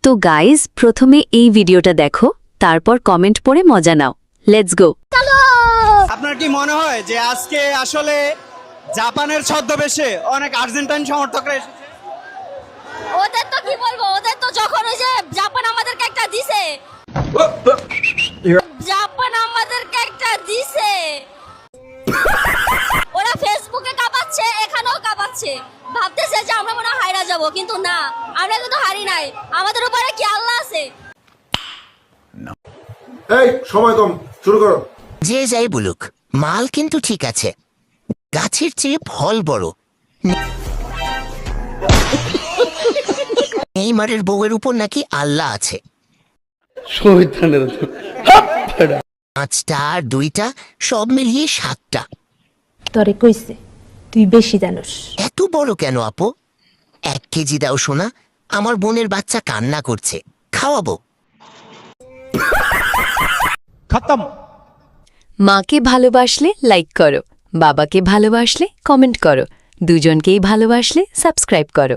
তো গাইজ প্রথমে এই ভিডিওটা দেখো, তারপর কমেন্ট পড়ে মজা নাও। Let's go. আপনার কি মনে হয় যে আজকে আসলে জাপানের ছদ্মবেশে অনেক আর্জেন্টাইন সমর্থকরা এসেছে? ওদের তো কি বলবো, ওদের তো যখন ওই যে জাপান আমাদেরকে একটা দিছে, ওরা ফেসবুকে কাঁপাচ্ছে, এখানেও কাঁপাচ্ছে, ভাবতেছে যে আমরা মনে হয় হাইরা যাব, কিন্তু না, আমরা কিন্তু হারি নাই। আমাদের উপরে কি আল্লাহ আছে? এই সময় কম, শুরু করো। যে যাই বলুক, মাল কিন্তু ঠিক আছে, গাছের চেয়ে ফল বড়। নেইমারের বউয়ের উপর নাকি আল্লাহ আছে। 5টা আর 2টা সব মিলিয়ে 7টা। তরে কইছে তুই বেশি জানোস। এত বড় কেন আপু? 1 কেজি দাও সোনা, আমার বোনের বাচ্চা কান্না করছে, খাওয়াবো। খতম। মাকে ভালোবাসলে লাইক করো, বাবাকে ভালোবাসলে কমেন্ট করো, দুজনকেই ভালোবাসলে সাবস্ক্রাইব করো।